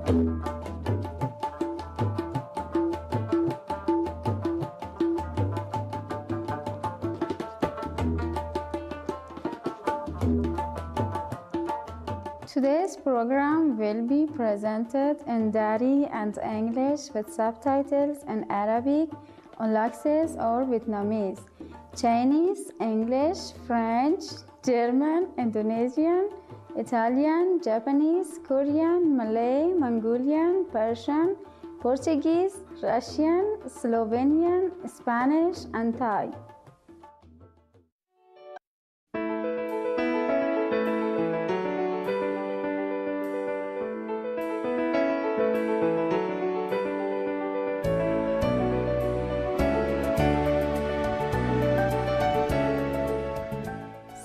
Today's program will be presented in Dari and English with subtitles in Arabic, LoveThis or Vietnamese, Chinese, English, French, German, Indonesian, Italian, Japanese, Korean, Malay, Mongolian, Persian, Portuguese, Russian, Slovenian, Spanish, and Thai.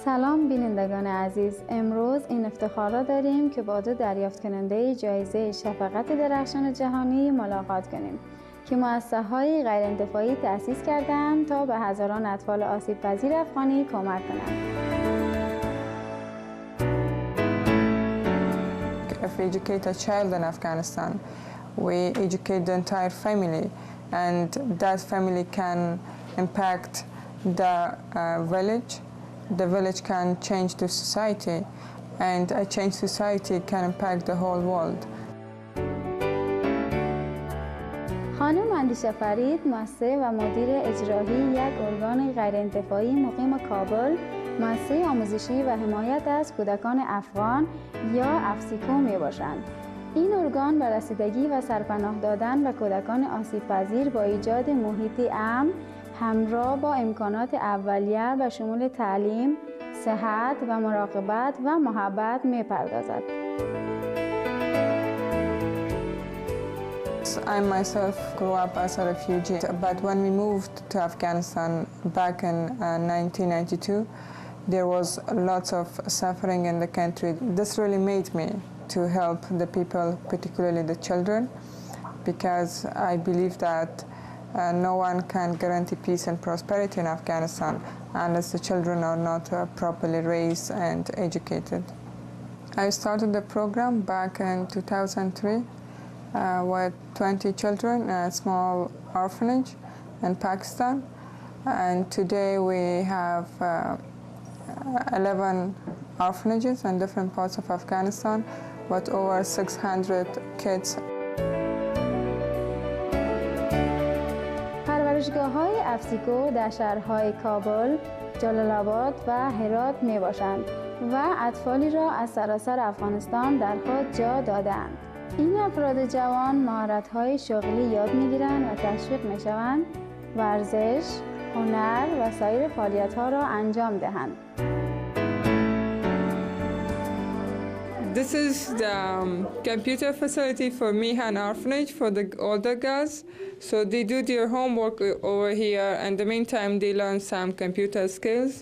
سلام بینندگان عزیز، امروز این افتخار را داریم که با دو دریافت کننده جایزه شفقت درخشان جهانی ملاقات کنیم که مؤسسه‌های غیرانتفاعی تأسیس کردند تا به هزاران اطفال آسیب پذیر افغانی کمک کنند. If we educate a child in Afghanistan, we educate the entire family, and that family can impact the village. The village can change the society, and a changed society can impact the whole world. خانم اندیشه فرید، مؤسسه و مدیر اجرایی یک ارگان غیرانتفاعی مقیم کابل، مؤسسه آموزشی و حمایت از کودکان افغان یا افسیکو می باشند. این ارگان به رسیدگی و سرپناه دادن به کودکان آسیب پذیر با ایجاد محیطی امن همراه با امکانات اولیه و شمول تعلیم، صحت و مراقبت و محبت می پردازد. I myself grew up as a refugee, but when we moved to Afghanistan back in 1992, there was lots of suffering in the country. This really made me to help the people, particularly the children, because I believe that no one can guarantee peace and prosperity in Afghanistan unless the children are not properly raised and educated. I started the program back in 2003 with 20 children, a small orphanage in Pakistan, and today we have 11 orphanages in different parts of Afghanistan with over 600 kids. پرورشگاه‌های افسیکو در شهرهای کابل، جلال آباد و هرات می باشند و اطفالی را از سراسر افغانستان در خود جا دادند. این افراد جوان مهارت‌های شغلی یاد می‌گیرند و تشویق می‌شوند ورزش، هنر و سایر فعالیت‌ها را انجام دهند. This is the computer facility for Mihan Orphanage for the older girls. So they do their homework over here, and in the meantime they learn some computer skills.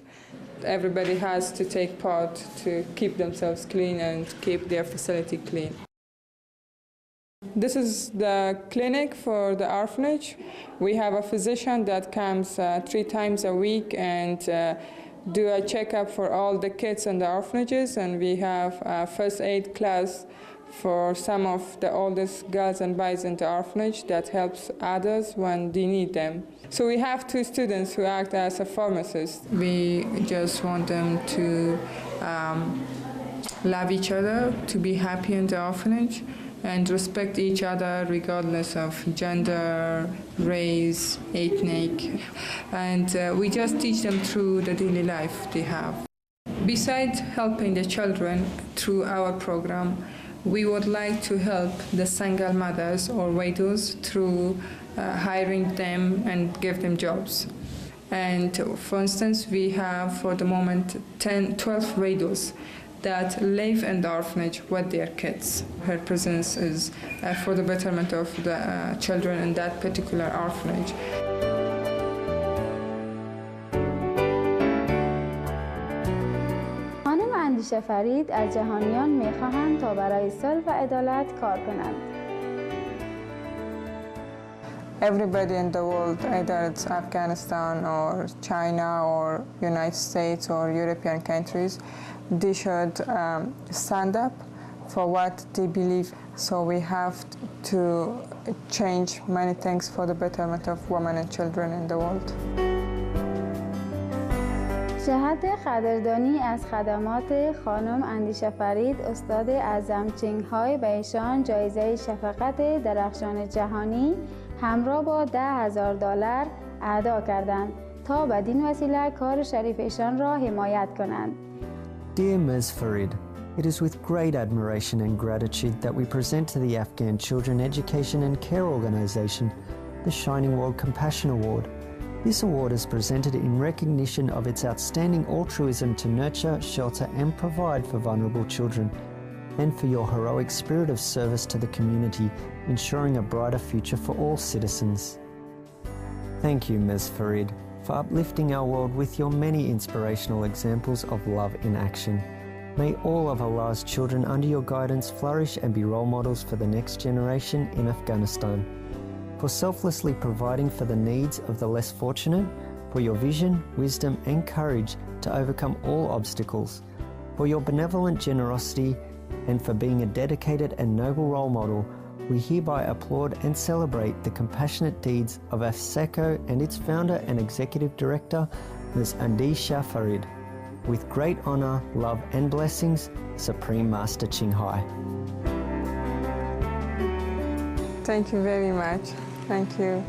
Everybody has to take part to keep themselves clean and keep their facility clean. This is the clinic for the orphanage. We have a physician that comes 3 times a week and do a checkup for all the kids in the orphanages, and we have a first aid class for some of the oldest girls and boys in the orphanage that helps others when they need them. So we have 2 students who act as a pharmacist. We just want them to love each other, to be happy in the orphanage, and respect each other regardless of gender, race, ethnic, and we just teach them through the daily life they have. Besides helping the children through our program, we would like to help the single mothers or widows through hiring them and give them jobs. And for instance, we have for the moment 12 widows that live in the orphanage with their kids. Her presence is for the betterment of the children in that particular orphanage. خانم اندیشه فرید از جهانیان می‌خواهند تا برای صلح و عدالت کار کنند. Everybody in the world, either it's Afghanistan or China or United States or European countries, they should stand up for what they believe. So we have to change many things for the betterment of women and children in the world. جهت قدردانی از خدمات خانم اندیشه فرید، استاد اعظم چینگ های به ایشان جایزه شفقت درخشان جهانی همراه با $10,000 اهدا کردند تا بدین وسیله کار شریف ایشان را حمایت کنند. Dear Ms. Farid, it is with great admiration and gratitude that we present to the Afghan Children Education and Care Organisation the Shining World Compassion Award. This award is presented in recognition of its outstanding altruism to nurture, shelter and provide for vulnerable children, and for your heroic spirit of service to the community, ensuring a brighter future for all citizens. Thank you, Ms. Farid, for uplifting our world with your many inspirational examples of love in action. May all of Allah's children under your guidance flourish and be role models for the next generation in Afghanistan. For selflessly providing for the needs of the less fortunate, for your vision, wisdom and courage to overcome all obstacles, for your benevolent generosity and for being a dedicated and noble role model, we hereby applaud and celebrate the compassionate deeds of AFSECO and its founder and executive director, Ms. Andisha Farid. With great honour, love and blessings, Supreme Master Ching Hai. Thank you very much. Thank you.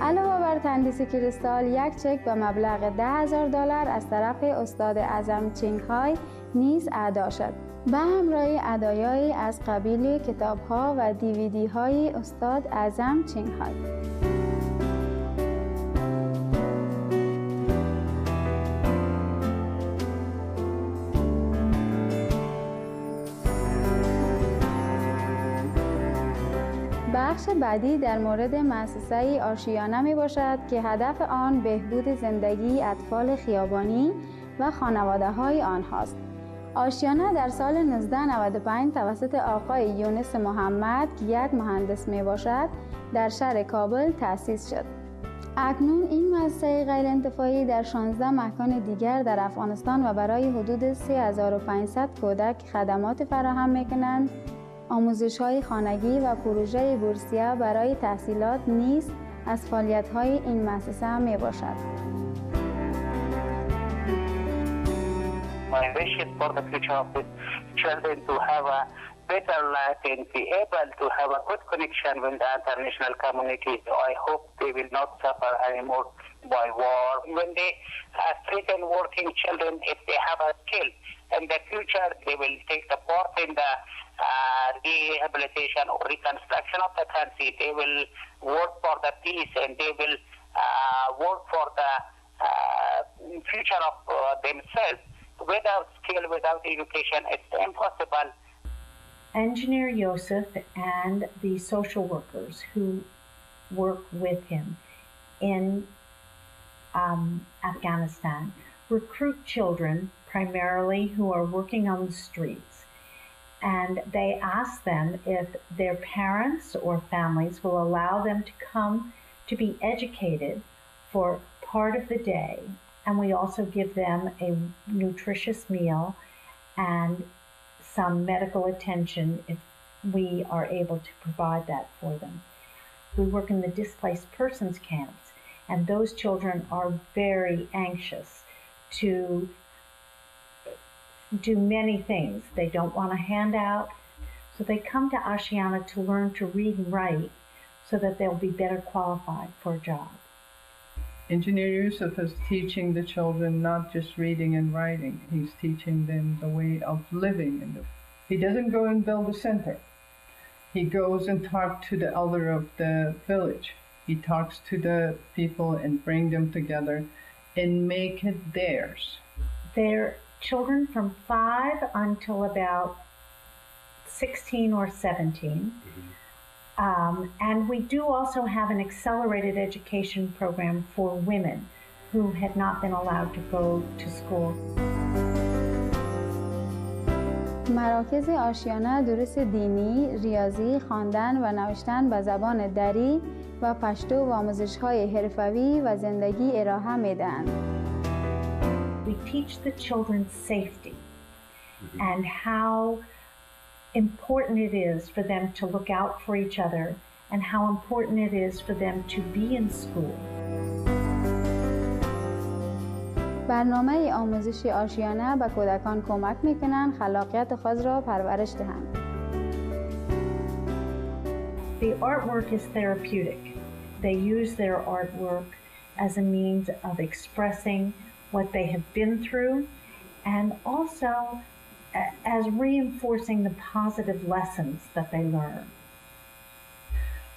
علاوه بر تندیس کریستال، یک چک به مبلغ $10,000 از طرف استاد اعظم چینگ های نیز اهدا شد. به همراه هدایایی از قبیل کتاب‌ها و DVD های استاد اعظم چینگ های. بخش بعدی در مورد مؤسسه آشیانه می باشد که هدف آن بهبود زندگی اطفال خیابانی و خانواده های آنهاست. آشیانه در سال 1995 توسط آقای یونس محمد که یک مهندس می باشد در شهر کابل تأسیس شد. اکنون این مؤسسه غیرانتفاعی در 16 مکان دیگر در افغانستان و برای حدود 3500 کودک خدمات فراهم می کنند. آموزش‌های خانگی و پروژه بورسیه برای تحصیلات نیز از فعالیت‌های این مؤسسه میباشد. My wish is for the future of the children to have a better life and be able to have a good connection with the international community. So I hope they will not suffer anymore by war. When they are stricken working children, if they have a skill in the future, they will take the part in the rehabilitation or reconstruction of the country. They will work for the peace and they will work for the future of themselves. Without skill, without education, it's impossible. Engineer Yosef and the social workers who work with him in Afghanistan recruit children primarily who are working on the streets. And they ask them if their parents or families will allow them to come to be educated for part of the day. And we also give them a nutritious meal and some medical attention if we are able to provide that for them. We work in the displaced persons camps, and those children are very anxious to do many things. They don't want a handout, so they come to Aschiana to learn to read and write so that they'll be better qualified for a job. Engineer Yusuf is teaching the children not just reading and writing. He's teaching them the way of living. He doesn't go and build a center. He goes and talks to the elder of the village. He talks to the people and bring them together and make it theirs. They're children from 5 until about 16 or 17. And we do also have an accelerated education program for women who had not been allowed to go to school. مراکز آشیانه دروس دینی، ریاضی، خواندن و نوشتن به زبان دری و پشتو و آموزش‌های حرفوی و زندگی ارائه می‌دهند. We teach the children safety and how important it is for them to look out for each other and how important it is for them to be in school. برنامه آموزشی آشیانه به کودکان کمک می‌کنند خلاقیت خود را پرورش دهند. The artwork is therapeutic. They use their artwork as a means of expressing what they have been through and also as reinforcing the positive lessons that they learn.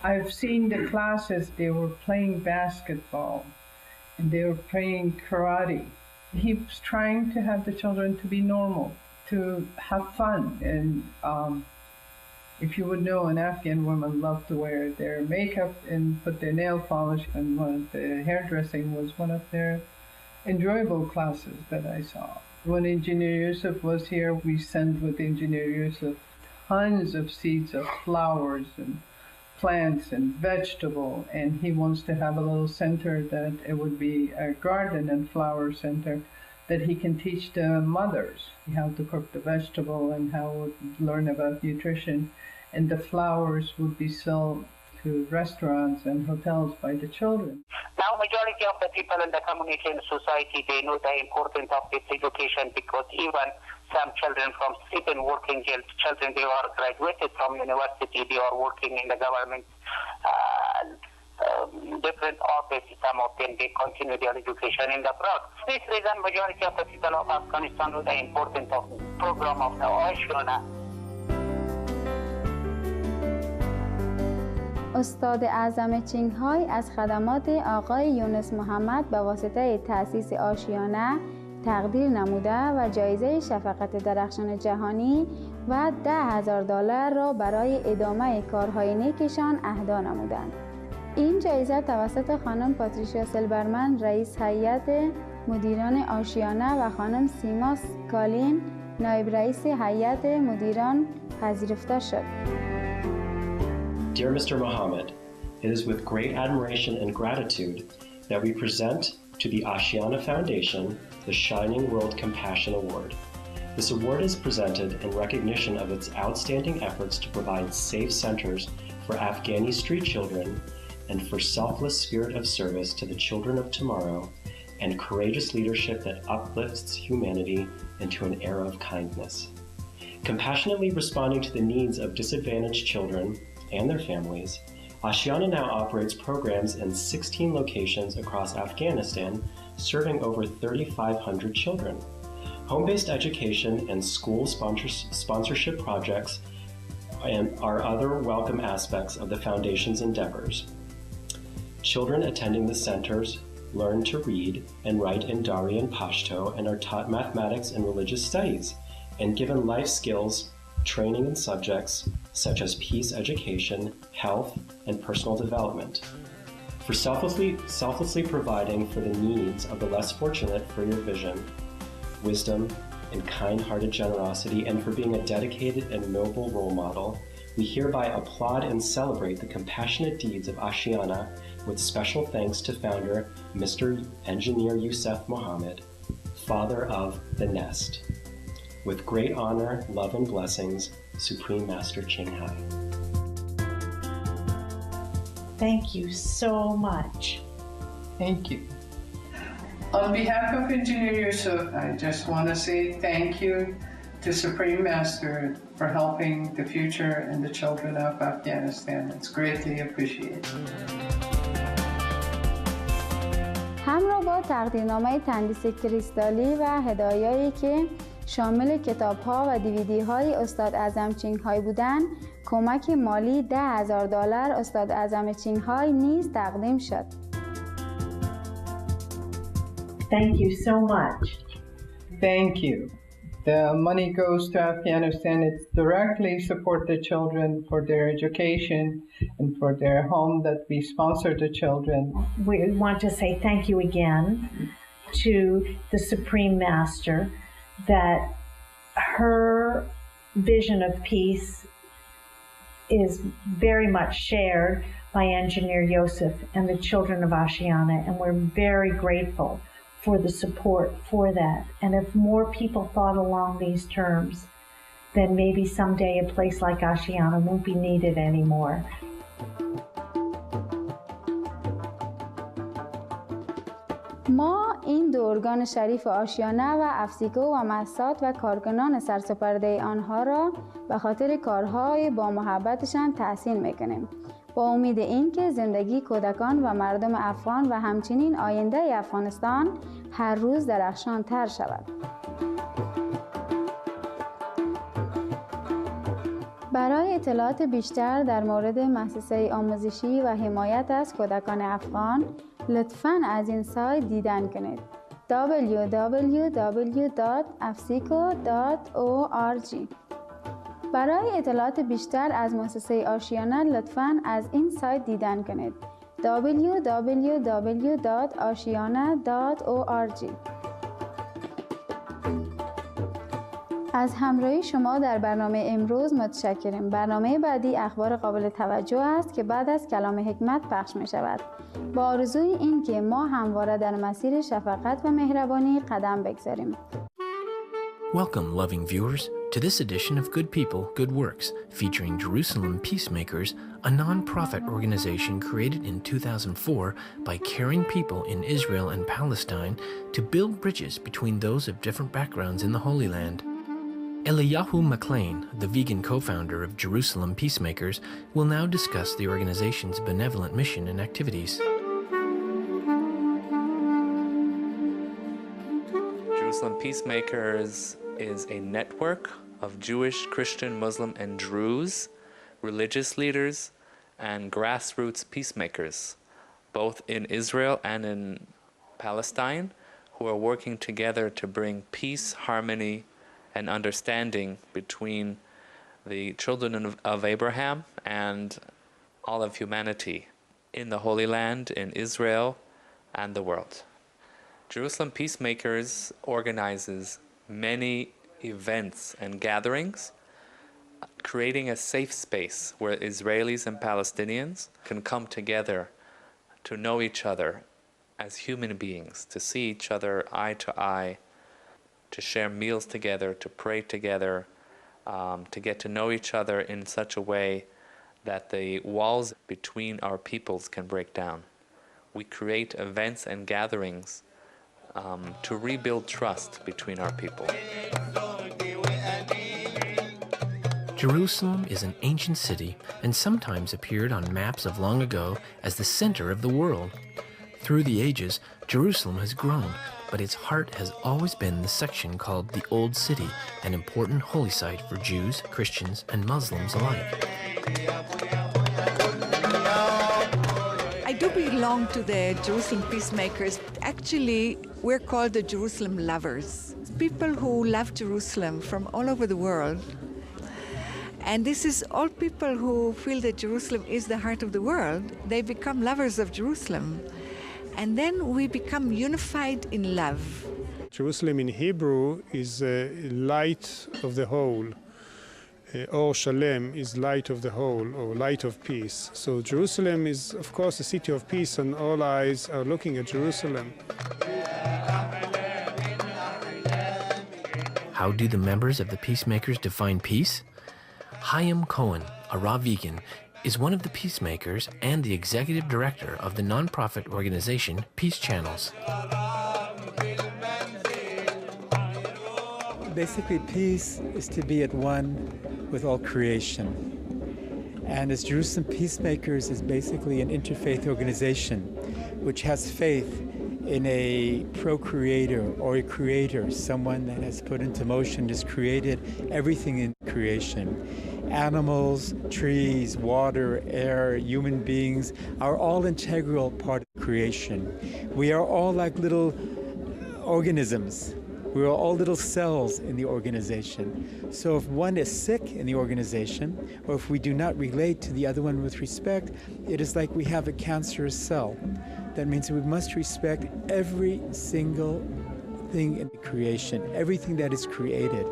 I've seen the classes, they were playing basketball and they were playing karate. He was trying to have the children to be normal, to have fun. And if you would know, an Afghan woman loved to wear their makeup and put their nail polish, and one of the hairdressing was one of their enjoyable classes that I saw. When Engineer Yusuf was here, we sent with Engineer Yusuf tons of seeds of flowers and plants and vegetable, and he wants to have a little center that it would be a garden and flower center that he can teach the mothers how to cook the vegetable and how to learn about nutrition, and the flowers would be sold to restaurants and hotels by the children. Now, majority of the people in the community and society, they know the importance of this education, because even some children from even working children, they are graduated from university, they are working in the government, different offices, some of them, they continue their education in the abroad. This reason, majority of the people of Afghanistan know the importance of program of the Aschiana. استاد اعظم چینگهای از خدمات آقای یونس محمد به واسطه تأسیس آشیانه تقدیر نموده و جایزه شفقت درخشان جهانی و $10,000 را برای ادامه کارهای نیکشان اهدا نمودند. این جایزه توسط خانم پاتریشیا سیلبرمن رئیس هیئت مدیران آشیانه و خانم سیما کالین نایب رئیس هیئت مدیران پذیرفته شد. Dear Mr. Mohammed, it is with great admiration and gratitude that we present to the Aschiana Foundation the Shining World Compassion Award. This award is presented in recognition of its outstanding efforts to provide safe centers for Afghani street children and for selfless spirit of service to the children of tomorrow and courageous leadership that uplifts humanity into an era of kindness. Compassionately responding to the needs of disadvantaged children and their families, Aschiana now operates programs in 16 locations across Afghanistan, serving over 3,500 children. Home-based education and school sponsorship projects are other welcome aspects of the Foundation's endeavors. Children attending the centers learn to read and write in Dari and Pashto and are taught mathematics and religious studies and given life skills, training in subjects such as peace education, health, and personal development. For selflessly providing for the needs of the less fortunate for your vision, wisdom, and kind-hearted generosity, and for being a dedicated and noble role model, we hereby applaud and celebrate the compassionate deeds of Aschiana with special thanks to founder Mr. Engineer Yusuf Mohammed, father of The Nest. With great honor, love, and blessings, Supreme Master Qinghai. Thank you so much. Thank you. On behalf of Engineer Yusuf, I just want to say thank you to Supreme Master for helping the future and the children of Afghanistan. It's greatly appreciated. همراه با تقدیرنامه تندیس کریستالی و هدایایی که شامل کتاب‌ها و دیویدی‌های استاد اعظم چینگهای بودند، کمک مالی $10,000 استاد اعظم چینگهای نیز تقدیم شد. Thank you so much. Thank you. The money goes to Afghanistan. It directly support the children for their education and for their home that we sponsor the children. We want to say thank you again to the Supreme Master that her vision of peace is very much shared by Engineer Yusuf and the children of Aschiana, and we're very grateful for the support for that. And if more people thought along these terms, then maybe someday a place like Aschiana won't be needed anymore. ما این دو ارگان شریف آشیانه و افسیکو و مسات و کارکنان سرسپرده آنها را به خاطر کارهای با محبتشان تحسین میکنیم، با امید اینکه زندگی کودکان و مردم افغان و همچنین آینده افغانستان هر روز درخشان تر شود. برای اطلاعات بیشتر در مورد مؤسسه آموزشی و حمایت از کودکان افغان لطفاً از این سایت دیدن کنید: www.afsico.org. برای اطلاعات بیشتر از مؤسسه آشیانه لطفاً از این سایت دیدن کنید: www.ashiana.org. از همراهی شما در برنامه امروز متشکرم. برنامه بعدی اخبار قابل توجه است که بعد از کلام حکمت پخش می شود، با آرزوی این که ما همواره در مسیر شفقت و مهربانی قدم بگذاریم. Welcome, loving viewers, to this edition of Good People, Good Works, featuring Jerusalem Peacemakers, a non-profit organization created in 2004 by caring people in Israel and Palestine to build bridges between those of different backgrounds in the Holy Land. Eliyahu McLean, the vegan co-founder of Jerusalem Peacemakers, will now discuss the organization's benevolent mission and activities. Jerusalem Peacemakers is a network of Jewish, Christian, Muslim, and Druze religious leaders and grassroots peacemakers, both in Israel and in Palestine, who are working together to bring peace, harmony, and understanding between the children of Abraham and all of humanity in the Holy Land, in Israel, and the world. Jerusalem Peacemakers organizes many events and gatherings, creating a safe space where Israelis and Palestinians can come together to know each other as human beings, to see each other eye to eye, to share meals together, to pray together, to get to know each other in such a way that the walls between our peoples can break down. We create events and gatherings to rebuild trust between our people. Jerusalem is an ancient city and sometimes appeared on maps of long ago as the center of the world. Through the ages, Jerusalem has grown, but its heart has always been the section called the Old City, an important holy site for Jews, Christians, and Muslims alike. I do belong to the Jerusalem Peacemakers. Actually, we're called the Jerusalem Lovers. People who love Jerusalem from all over the world. And this is all people who feel that Jerusalem is the heart of the world. They become lovers of Jerusalem. And then we become unified in love. Jerusalem in Hebrew is light of the whole. Or Shalem is light of the whole, or light of peace. So Jerusalem is, of course, a city of peace, and all eyes are looking at Jerusalem. How do the members of the Peacemakers define peace? Chaim Cohen, a raw vegan, is one of the Peacemakers and the executive director of the nonprofit organization Peace Channels. Basically, peace is to be at one with all creation. And as Jerusalem Peacemakers is basically an interfaith organization which has faith in a procreator or a creator, someone that has put into motion, has created everything in creation. Animals, trees, water, air, human beings are all integral part of creation. We are all like little organisms. We are all little cells in the organization. So if one is sick in the organization, or if we do not relate to the other one with respect, it is like we have a cancerous cell. That means we must respect every single thing in creation, everything that is created.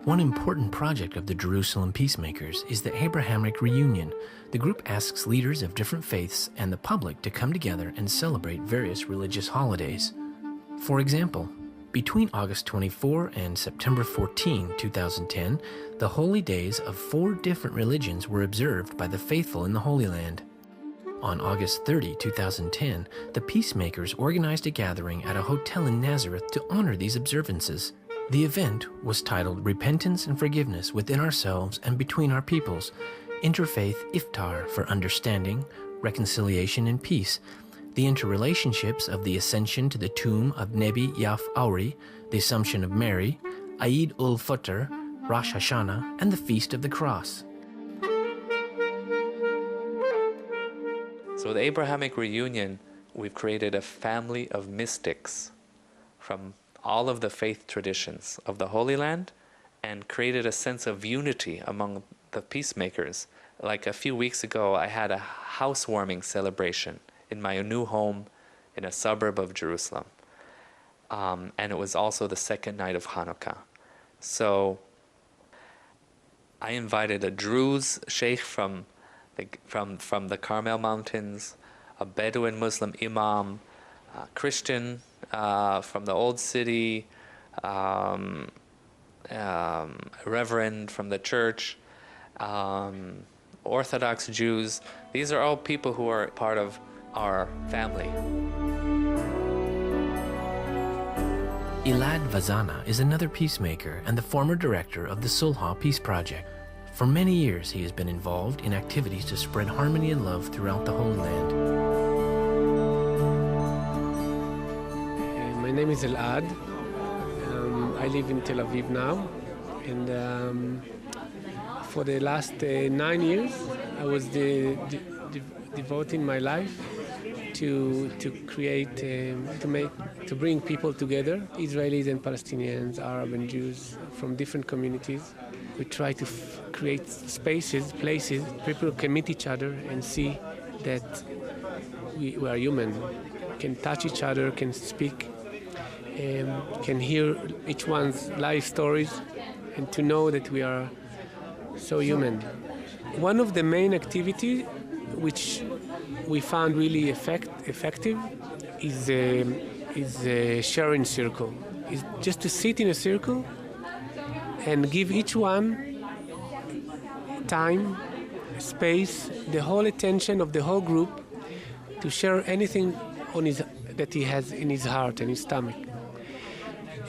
One important project of the Jerusalem Peacemakers is the Abrahamic Reunion. The group asks leaders of different faiths and the public to come together and celebrate various religious holidays. For example, between August 24 and September 14, 2010, the holy days of 4 different religions were observed by the faithful in the Holy Land. On August 30, 2010, the Peacemakers organized a gathering at a hotel in Nazareth to honor these observances. The event was titled Repentance and Forgiveness Within Ourselves and Between Our Peoples, Interfaith Iftar for Understanding, Reconciliation and Peace, the interrelationships of the ascension to the tomb of Nebi Yaf Auri, the Assumption of Mary, Eid ul-Fitr, Rosh Hashanah, and the Feast of the Cross. So with the Abrahamic Reunion, we've created a family of mystics from all of the faith traditions of the Holy Land and created a sense of unity among the peacemakers. Like a few weeks ago, I had a housewarming celebration in my new home in a suburb of Jerusalem. And it was also the second night of Hanukkah. So I invited a Druze sheikh from the Carmel Mountains, a Bedouin Muslim imam, a Christian from the Old City, a reverend from the church, Orthodox Jews. These are all people who are part of our family. Elad Vazana is another peacemaker and the former director of the Sulha Peace Project. For many years, he has been involved in activities to spread harmony and love throughout the Holy Land. My name is Elad. I live in Tel Aviv now, and for the last 9 years, I was devoting my life to create, to bring people together, Israelis and Palestinians, Arab and Jews from different communities. We try to create spaces, places, people can meet each other and see that we are human, can touch each other, can speak, can hear each one's life stories, and to know that we are so human. One of the main activities which we found really effective is a sharing circle. It's just to sit in a circle and give each one time, space, the whole attention of the whole group to share anything that he has in his heart and his stomach.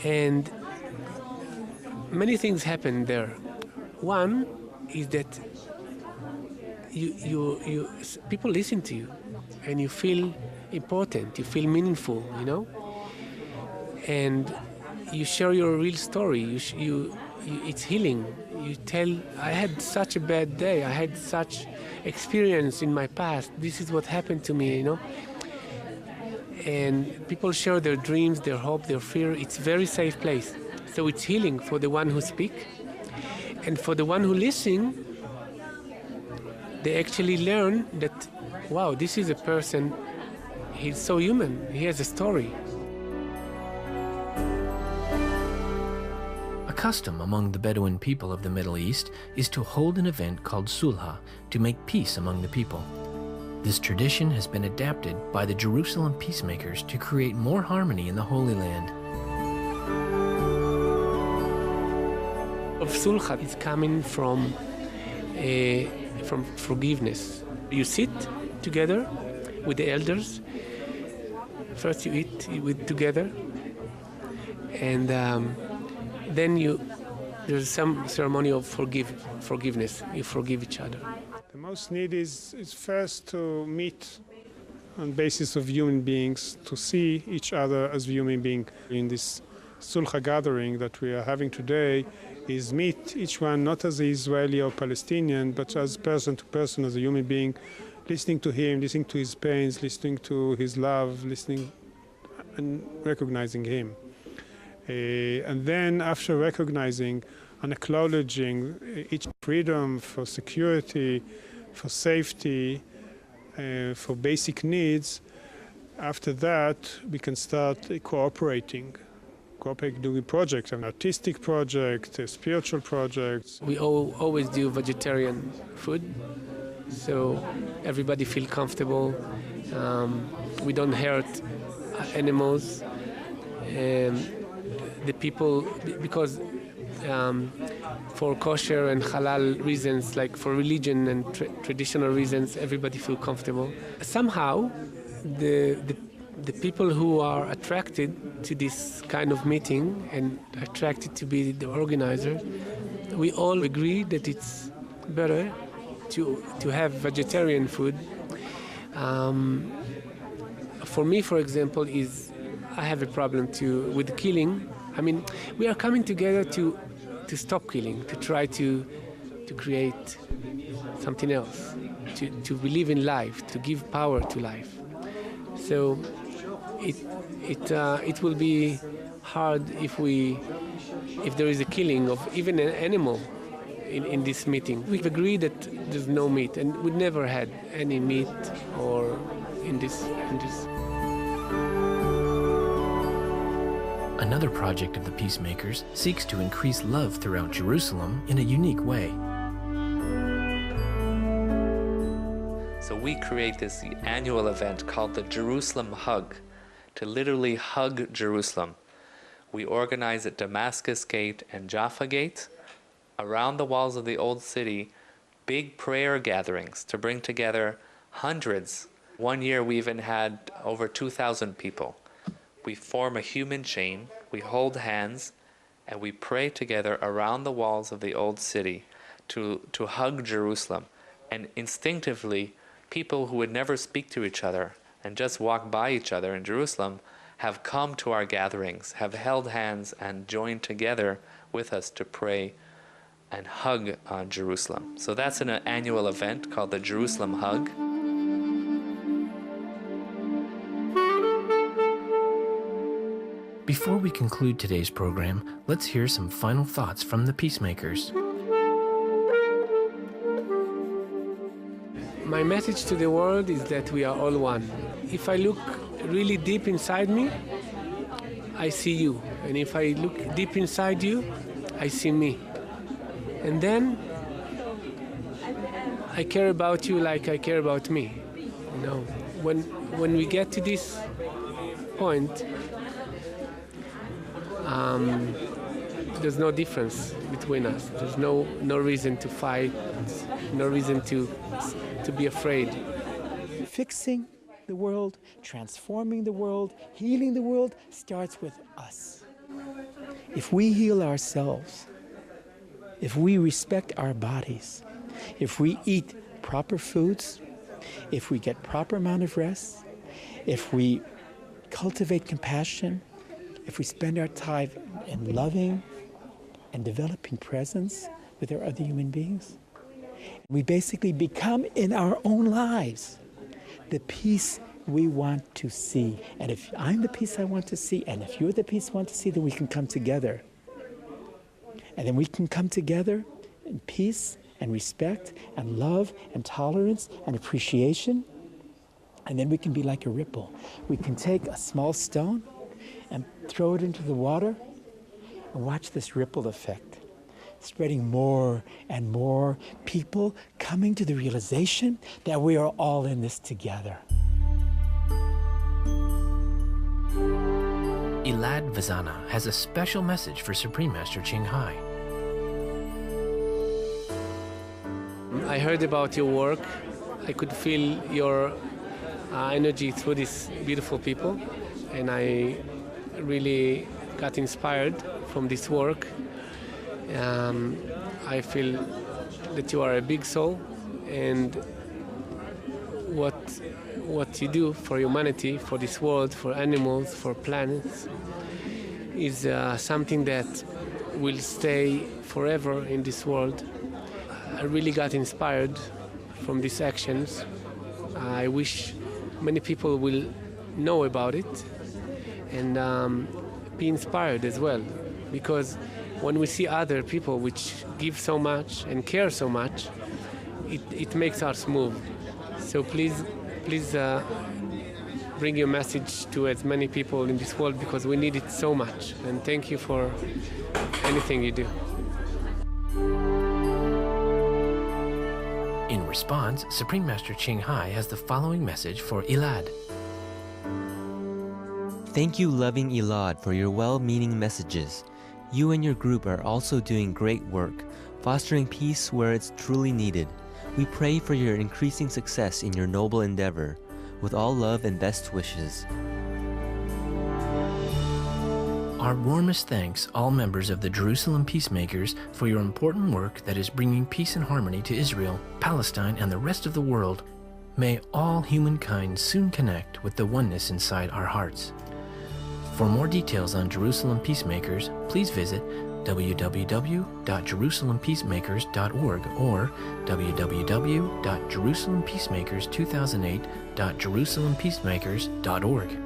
And many things happen there. One is that people listen to you and you feel important, you feel meaningful, you know? And you share your real story. It's healing. You tell, I had such a bad day, I had such experience in my past, this is what happened to me, you know? And people share their dreams, their hope, their fear. It's a very safe place. So it's healing for the one who speaks. And for the one who listens, they actually learn that, wow, this is a person, he's so human, he has a story. A custom among the Bedouin people of the Middle East is to hold an event called Sulha to make peace among the people. This tradition has been adapted by the Jerusalem Peacemakers to create more harmony in the Holy Land. Of Sulha is coming from forgiveness. You sit together with the elders. First you eat together, and then there's some ceremony of forgiveness. You forgive each other. The most need is first to meet on basis of human beings, to see each other as human beings. In this Sulha gathering that we are having today is meet each one not as an Israeli or Palestinian, but as person to person, as a human being, listening to him, listening to his pains, listening to his love, listening and recognizing him. And then after recognizing and acknowledging each freedom for security, for safety, for basic needs, after that we can start cooperating cooperate doing projects, an artistic project, spiritual projects. We always do vegetarian food, so everybody feel comfortable. We don't hurt animals. The people, because for kosher and halal reasons, like for religion and traditional reasons, everybody feel comfortable. Somehow, the people who are attracted to this kind of meeting and attracted to be the organizer, we all agree that it's better to have vegetarian food. For me, for example, I have a problem with killing. I mean, we are coming together to stop killing, to try to create something else, to believe in life, to give power to life. So it will be hard if there is a killing of even an animal in this meeting. We've agreed that there's no meat, and we never had any meat or in this. Another project of the Peacemakers seeks to increase love throughout Jerusalem in a unique way. So we create this annual event called the Jerusalem Hug, to literally hug Jerusalem. We organize at Damascus Gate and Jaffa Gate, around the walls of the old city, big prayer gatherings to bring together hundreds. One year we even had over 2,000 people. We form a human chain, we hold hands, and we pray together around the walls of the old city to hug Jerusalem. And instinctively, people who would never speak to each other and just walk by each other in Jerusalem have come to our gatherings, have held hands and joined together with us to pray and hug Jerusalem. So that's an annual event called the Jerusalem Hug. Before we conclude today's program, let's hear some final thoughts from the Peacemakers. My message to the world is that we are all one. If I look really deep inside me, I see you. And if I look deep inside you, I see me. And then I care about you like I care about me. You know, when we get to this point, there's no difference between us. There's no reason to fight, no reason to be afraid. Fixing the world, transforming the world, healing the world starts with us. If we heal ourselves, if we respect our bodies, if we eat proper foods, if we get proper amount of rest, if we cultivate compassion, if we spend our time in loving and developing presence with our other human beings, we basically become in our own lives the peace we want to see. And if I'm the peace I want to see, and if you're the peace I want to see, then we can come together. And then we can come together in peace and respect and love and tolerance and appreciation. And then we can be like a ripple. We can take a small stone and throw it into the water and watch this ripple effect, spreading more and more people coming to the realization that we are all in this together. Elad Vazana has a special message for Supreme Master Ching Hai. I heard about your work. I could feel your energy through these beautiful people, and I really got inspired from this work. I feel that you are a big soul, and what you do for humanity, for this world, for animals, for planets, is something that will stay forever in this world. I really got inspired from these actions. I wish many people will know about it and be inspired as well, because when we see other people which give so much and care so much, it makes us move. So please bring your message to as many people in this world, because we need it so much. And thank you for anything you do. In response, Supreme Master Ching Hai has the following message for Elad. Thank you, loving Elad, for your well-meaning messages. You and your group are also doing great work, fostering peace where it's truly needed. We pray for your increasing success in your noble endeavor. With all love and best wishes. Our warmest thanks, all members of the Jerusalem Peacemakers, for your important work that is bringing peace and harmony to Israel, Palestine, and the rest of the world. May all humankind soon connect with the oneness inside our hearts. For more details on Jerusalem Peacemakers, please visit www.jerusalempeacemakers.org or www.jerusalempeacemakers2008.jerusalempeacemakers.org.